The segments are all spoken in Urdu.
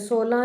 16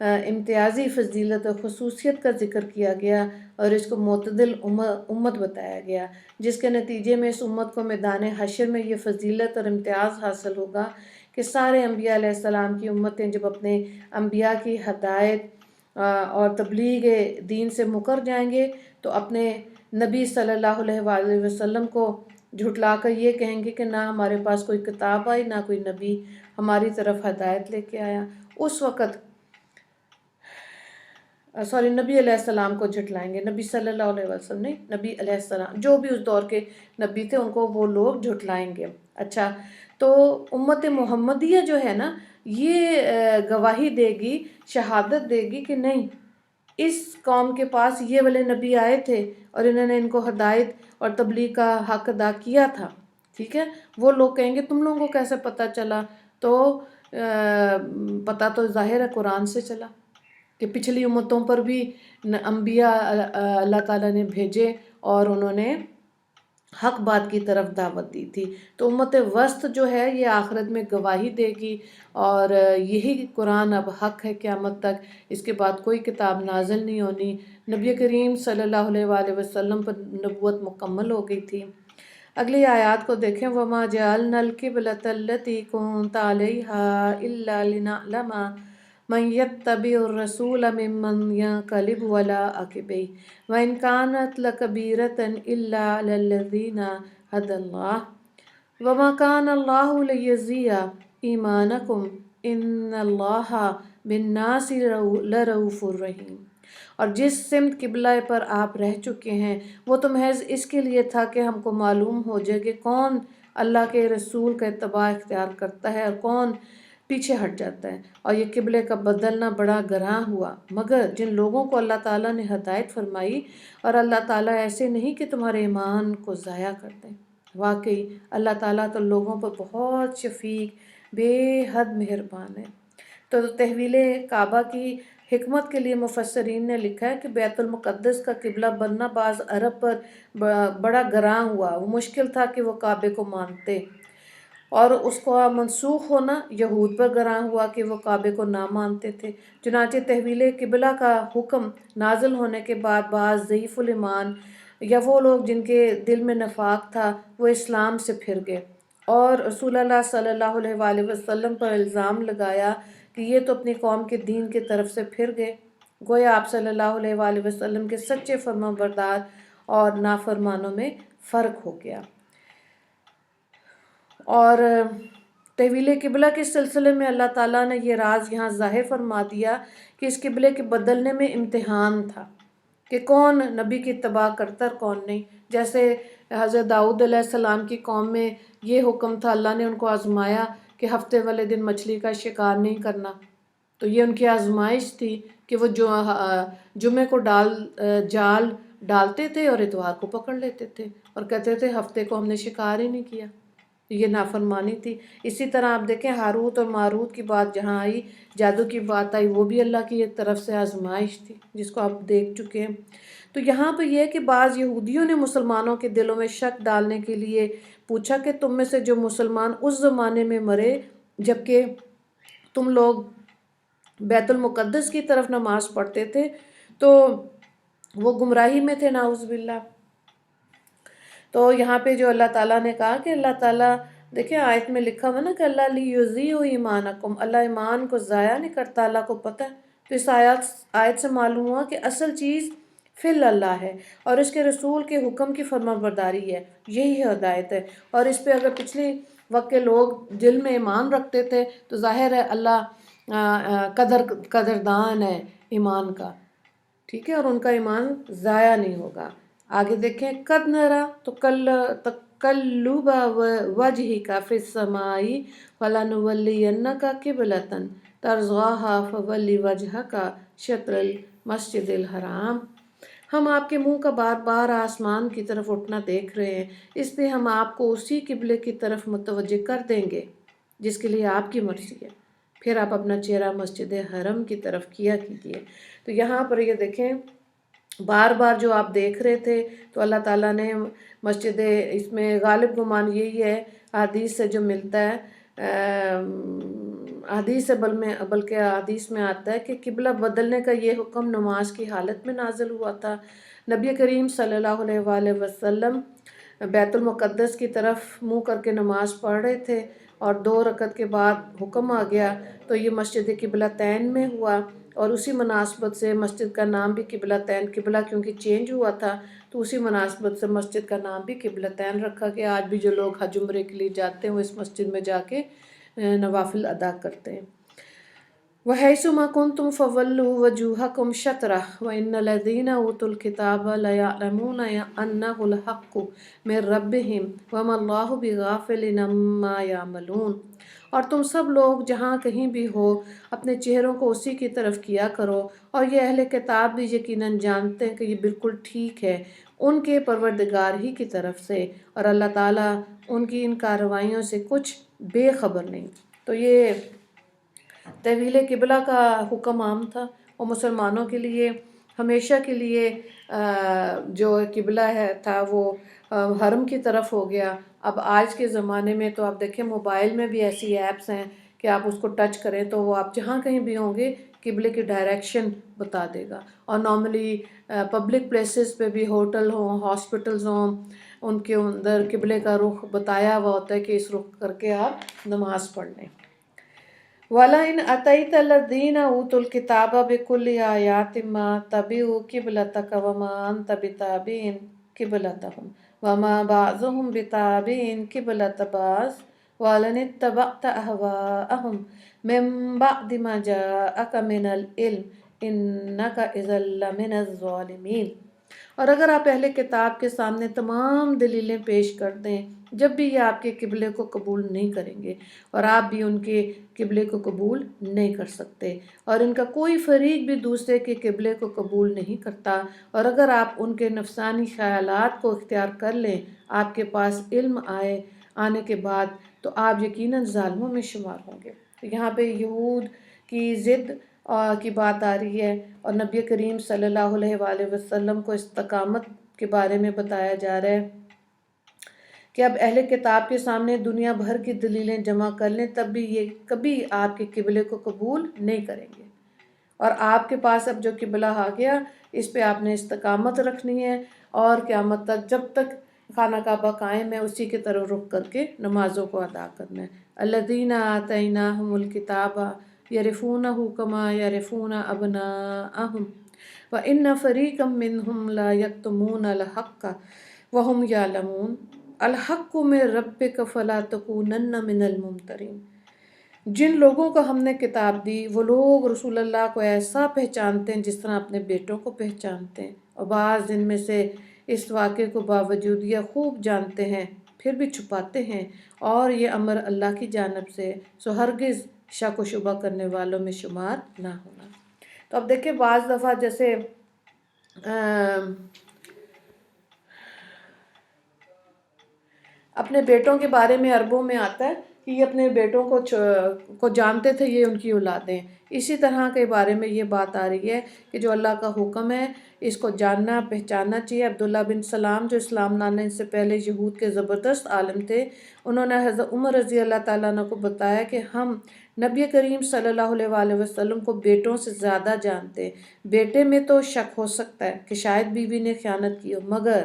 امتیازی فضیلت اور خصوصیت کا ذکر کیا گیا اور اس کو معتدل امت بتایا گیا، جس کے نتیجے میں اس امت کو میدان حشر میں یہ فضیلت اور امتیاز حاصل ہوگا کہ سارے انبیاء علیہ السلام کی امتیں جب اپنے انبیاء کی ہدایت اور تبلیغ دین سے مکر جائیں گے تو اپنے نبی صلی اللہ علیہ وآلہ وسلم کو جھٹلا کر یہ کہیں گے کہ نہ ہمارے پاس کوئی کتاب آئی، نہ کوئی نبی ہماری طرف ہدایت لے کے آیا۔ اس وقت نبی علیہ السلام کو جھٹلائیں گے، نبی صلی اللہ علیہ وسلم نہیں، نبی علیہ السلام جو بھی اس دور کے نبی تھے ان کو وہ لوگ جھٹلائیں گے۔ اچھا، تو امت محمدیہ جو ہے نا یہ گواہی دے گی، شہادت دے گی کہ نہیں، اس قوم کے پاس یہ والے نبی آئے تھے اور انہوں نے ان کو ہدایت اور تبلیغ کا حق ادا کیا تھا، ٹھیک ہے۔ وہ لوگ کہیں گے تم لوگوں کو کیسے پتہ چلا؟ تو پتہ تو ظاہر ہے قرآن سے چلا کہ پچھلی امتوں پر بھی انبیاء اللہ تعالیٰ نے بھیجے اور انہوں نے حق بات کی طرف دعوت دی تھی۔ تو امت وسط جو ہے یہ آخرت میں گواہی دے گی اور یہی قرآن اب حق ہے قیامت تک، اس کے بعد کوئی کتاب نازل نہیں ہونی۔ نبی کریم صلی اللہ علیہ وآلہ وسلم پر نبوت مکمل ہو گئی تھی۔ اگلی آیات کو دیکھیں، وَمَا جَعَلْنَا الْقِبْلَةَ الَّتِي كُنْتَ عَلَيْهَا إِلَّا لِنَعْلَمَ مَنْ يَتَّبِعُ الرَّسُولَ مِمَّنْ يَنْقَلِبُ عَلَىٰ عَقِبَيْهِ وَإِنْ كَانَتْ لَكَبِيرَةً إِلَّا عَلَى الَّذِينَ هَدَى اللَّهُ وَمَا كَانَ اللَّهُ لِيُضِيعَ إِيمَانَكُمْ إِنَّ اللَّهَ بِالنَّاسِ لَرَءُوفٌ رَحِيمٌ۔ اور جس سمت قبلہ پر آپ رہ چکے ہیں وہ تو محض اس کے لیے تھا کہ ہم کو معلوم ہو جائے کہ کون اللہ کے رسول کا اتباع اختیار کرتا ہے اور کون پیچھے ہٹ جاتا ہے، اور یہ قبلے کا بدلنا بڑا گراں ہوا، مگر جن لوگوں کو اللہ تعالیٰ نے ہدایت فرمائی، اور اللہ تعالیٰ ایسے نہیں کہ تمہارے ایمان کو ضائع کر دیں۔ واقعی اللہ تعالیٰ تو لوگوں پر بہت شفیق، بے حد مہربان ہے۔ تو تحویل کعبہ کی حکمت کے لیے مفسرین نے لکھا ہے کہ بیت المقدس کا قبلہ بننا بعض عرب پر بڑا گراں ہوا، وہ مشکل تھا کہ وہ کعبے کو مانتے، اور اس کو منسوخ ہونا یہود پر گراں ہوا کہ وہ کعبے کو نہ مانتے تھے۔ چنانچہ تحویل قبلہ کا حکم نازل ہونے کے بعد بعض ضعیف الایمان یا وہ لوگ جن کے دل میں نفاق تھا وہ اسلام سے پھر گئے اور رسول اللہ صلی اللہ علیہ وآلہ وسلم پر الزام لگایا کہ یہ تو اپنی قوم کے دین کی طرف سے پھر گئے۔ گویا آپ صلی اللہ علیہ وآلہ وسلم کے سچے فرمانبردار اور نافرمانوں میں فرق ہو گیا۔ اور تحویل قبلہ کے سلسلے میں اللہ تعالیٰ نے یہ راز یہاں ظاہر فرما دیا کہ اس قبلے کے بدلنے میں امتحان تھا کہ کون نبی کی اتباع کرتا اور کون نہیں۔ جیسے حضرت داؤد علیہ السلام کی قوم میں یہ حکم تھا، اللہ نے ان کو آزمایا کہ ہفتے والے دن مچھلی کا شکار نہیں کرنا، تو یہ ان کی آزمائش تھی کہ وہ جمعے کو جال ڈالتے تھے اور اتوار کو پکڑ لیتے تھے اور کہتے تھے ہفتے کو ہم نے شکار ہی نہیں کیا، یہ نافرمانی تھی۔ اسی طرح آپ دیکھیں ہاروت اور ماروت کی بات جہاں آئی، جادو کی بات آئی، وہ بھی اللہ کی ایک طرف سے آزمائش تھی جس کو آپ دیکھ چکے ہیں۔ تو یہاں پہ یہ کہ بعض یہودیوں نے مسلمانوں کے دلوں میں شک ڈالنے کے لیے پوچھا کہ تم میں سے جو مسلمان اس زمانے میں مرے جبکہ تم لوگ بیت المقدس کی طرف نماز پڑھتے تھے تو وہ گمراہی میں تھے، نعوذ باللہ۔ تو یہاں پہ جو اللہ تعالیٰ نے کہا کہ اللہ تعالیٰ، دیکھیں آیت میں لکھا ہوا نا کہ اللہ لیضیع ایمانکم، اللہ ایمان کو ضائع نہیں کرتا، اللہ کو پتہ ہے۔ تو اس آیت سے معلوم ہوا کہ اصل چیز فی اللہ ہے اور اس کے رسول کے حکم کی فرمانبرداری ہے، یہی ہدایت ہے۔ اور اس پہ اگر پچھلے وقت کے لوگ دل میں ایمان رکھتے تھے تو ظاہر ہے اللہ قدردان ہے ایمان کا، ٹھیک ہے، اور ان کا ایمان ضائع نہیں ہوگا۔ آگے دیکھیں، قد نرا تقلب وجہک فی السماء فلنولینک قبلۃ ترضاها فول وجہک شطر المسجد الحرام۔ ہم آپ کے منہ کا بار بار آسمان کی طرف اٹھنا دیکھ رہے ہیں، اس لیے ہم آپ کو اسی قبلے کی طرف متوجہ کر دیں گے جس کے لیے آپ کی مرضی ہے، پھر آپ اپنا چہرہ مسجد حرم کی طرف کیا کیجیے۔ تو یہاں پر یہ دیکھیں بار بار جو آپ دیکھ رہے تھے تو اللہ تعالیٰ نے مسجد، اس میں غالب گمان یہی ہے حدیث سے جو ملتا ہے حدیث بلکہ حدیث میں آتا ہے کہ قبلہ بدلنے کا یہ حکم نماز کی حالت میں نازل ہوا تھا۔ نبی کریم صلی اللہ علیہ وآلہ وسلم بیت المقدس کی طرف منہ کر کے نماز پڑھ رہے تھے اور 2 رکعت کے بعد حکم آ گیا تو یہ مسجد قبلتین میں ہوا، اور اسی مناسبت سے مسجد کا نام بھی قبلتین، قبلہ کیونکہ چینج ہوا تھا تو اسی مناسبت سے مسجد کا نام بھی قبلتین رکھا گیا۔ آج بھی جو لوگ حج عمرے کے لیے جاتے ہیں وہ اس مسجد میں جا کے نوافل ادا کرتے ہیں۔ وَحَيْثُ مَا كُنْتُمْ فَوَلُّوا وُجُوهَكُمْ شَطْرَهُ وَإِنَّ الَّذِينَ أُوتُوا الْكِتَابَ لَيَعْلَمُونَ أَنَّهُ الْحَقُّ مِنْ رَبِّهِمْ وَمَا اللَّهُ بِغَافِلٍ عَمَّا يَعْمَلُونَ، اور تم سب لوگ جہاں کہیں بھی ہو اپنے چہروں کو اسی کی طرف کیا کرو، اور یہ اہل کتاب بھی یقیناً جانتے ہیں کہ یہ بالکل ٹھیک ہے ان کے پروردگار ہی کی طرف سے، اور اللہ تعالیٰ ان کی ان کارروائیوں سے کچھ بے خبر نہیں۔ تو یہ تحویل قبلہ کا حکم عام تھا، اور مسلمانوں کے لیے ہمیشہ کے لیے جو قبلہ تھا وہ حرم کی طرف ہو گیا۔ اب آج کے زمانے میں تو آپ دیکھیں موبائل میں بھی ایسی ایپس ہیں کہ آپ اس کو ٹچ کریں تو وہ آپ جہاں کہیں بھی ہوں گے قبلے کی ڈائریکشن بتا دے گا، اور نارملی پبلک پلیسز پہ بھی ہوٹل ہوں، ہاسپٹلز ہوں، ان کے اندر قبلے کا رخ بتایا ہوا ہوتا ہے کہ اس رخ کر کے آپ نماز پڑھ لیں۔ وَلَئِنْ أَتَيْتَ الَّذِينَ أُوتُوا الْكِتَابَ بِكُلِّ آيَاتٍ مَا تَبِعُوا قِبْلَتَكَ وَمَا أَنْتَ بِتَابِعٍ قِبْلَتَهُمْ وَمَا بَعْضُهُمْ بِتَابِعٍ قِبْلَةَ بَعْضٍ وَلَئِنِ اتَّبَعْتَ أَهْوَاءَهُمْ مِنْ بَعْدِ مَا جَاءَكَ مِنَ الْعِلْمِ إِنَّكَ إِذًا لَمِنَ الظَّالِمِينَ، اور اگر آپ اہل کتاب کے سامنے تمام دلیلیں پیش کر دیں جب بھی یہ آپ کے قبلے کو قبول نہیں کریں گے، اور آپ بھی ان کے قبلے کو قبول نہیں کر سکتے، اور ان کا کوئی فریق بھی دوسرے کے قبلے کو قبول نہیں کرتا، اور اگر آپ ان کے نفسانی خیالات کو اختیار کر لیں آپ کے پاس علم آنے کے بعد تو آپ یقیناً ظالموں میں شمار ہوں گے۔ یہاں پہ یہود کی ضد کی بات آ رہی ہے، اور نبی کریم صلی اللہ علیہ وآلہ وسلم کو استقامت کے بارے میں بتایا جا رہا ہے کہ اب اہل کتاب کے سامنے دنیا بھر کی دلیلیں جمع کر لیں تب بھی یہ کبھی آپ کے قبلے کو قبول نہیں کریں گے، اور آپ کے پاس اب جو قبلہ آ گیا اس پہ آپ نے استقامت رکھنی ہے، اور قیامت تک جب تک خانہ کعبہ قائم ہے اسی کی طرف رخ کر کے نمازوں کو ادا کرنا ہے۔ الذین آتیناہم الکتاب یعرفونہ کما یعرفون ابناءہم وان فریقا منہم لا یکتمون الحق وہم یعلمون الحق من ربک فلا تکونن من الممترین۔ جن لوگوں کو ہم نے کتاب دی وہ لوگ رسول اللہ کو ایسا پہچانتے ہیں جس طرح اپنے بیٹوں کو پہچانتے ہیں، اور بعض ان میں سے اس واقعے کو باوجود یہ خوب جانتے ہیں پھر بھی چھپاتے ہیں، اور یہ امر اللہ کی جانب سے سو ہرگز شک و شبہ کرنے والوں میں شمار نہ ہونا۔ تو اب دیکھیں بعض دفعہ جیسے اپنے بیٹوں کے بارے میں عربوں میں آتا ہے کہ یہ اپنے بیٹوں کو جانتے تھے، یہ ان کی اولادیں، اسی طرح کے بارے میں یہ بات آ رہی ہے کہ جو اللہ کا حکم ہے اس کو جاننا پہچاننا چاہیے۔ عبداللہ بن سلام جو اسلام لانے سے پہلے یہود کے زبردست عالم تھے، انہوں نے حضرت عمر رضی اللہ تعالیٰ عنہ کو بتایا کہ ہم نبی کریم صلی اللہ علیہ وآلہ وسلم کو بیٹوں سے زیادہ جانتے، بیٹے میں تو شک ہو سکتا ہے کہ شاید بیوی نے خیانت کی ہو، مگر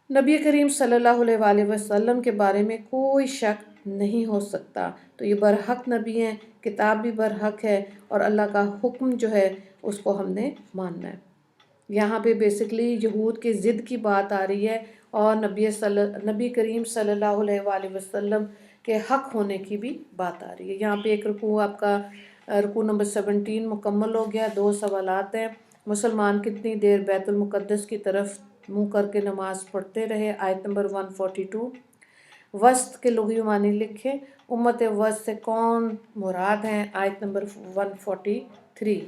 نبی کریم صلی اللہ علیہ وآلہ وسلم کے بارے میں کوئی شک نہیں ہو سکتا۔ تو یہ برحق نبی ہیں، کتاب بھی برحق ہے، اور اللہ کا حکم جو ہے اس کو ہم نے ماننا ہے۔ یہاں پہ بیسکلی یہود کی ضد کی بات آ رہی ہے، اور نبی کریم صلی اللہ علیہ وآلہ وسلم کے حق ہونے کی بھی بات آ رہی ہے۔ یہاں پہ ایک رکوع آپ کا رکوع نمبر 17 مکمل ہو گیا۔ 2 سوالات ہیں، مسلمان کتنی دیر بیت المقدس کی طرف منہ کر کے نماز پڑھتے رہے؟ آیت نمبر 142۔ وسط کے لغوی معنی لکھیں۔ امت وسط سے کون مراد ہیں؟ آیت نمبر 143۔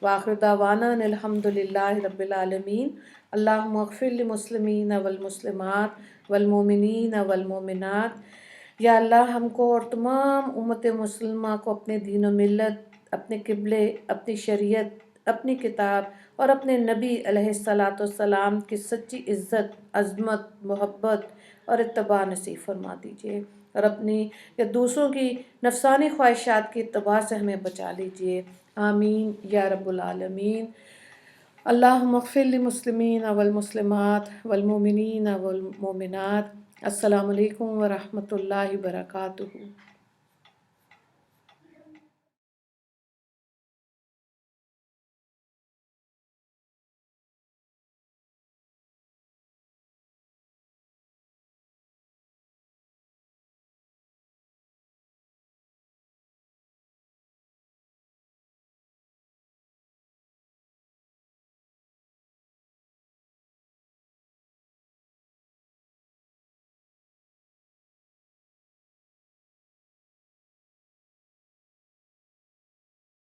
وآخر دعوانا ان الحمد للہ رب العالمین، اللہم اغفر للمسلمین والمسلمات والمؤمنین والمؤمنات۔ یا اللہ ہم کو اور تمام امت مسلمہ کو اپنے دین و ملت، اپنے قبلے، اپنی شریعت، اپنی کتاب اور اپنے نبی علیہ السلام کی سچی عزت، عظمت، محبت اور اتباع نصیب فرما دیجیے۔ اور اپنی یا دوسروں کی نفسانی خواہشات کی اتباع سے ہمیں بچا لیجیے، آمین یا رب العالمین۔ اللہم اغفر للمسلمین والمسلمات والمؤمنین والمؤمنات۔ السلام علیکم ورحمۃ اللہ وبرکاتہ۔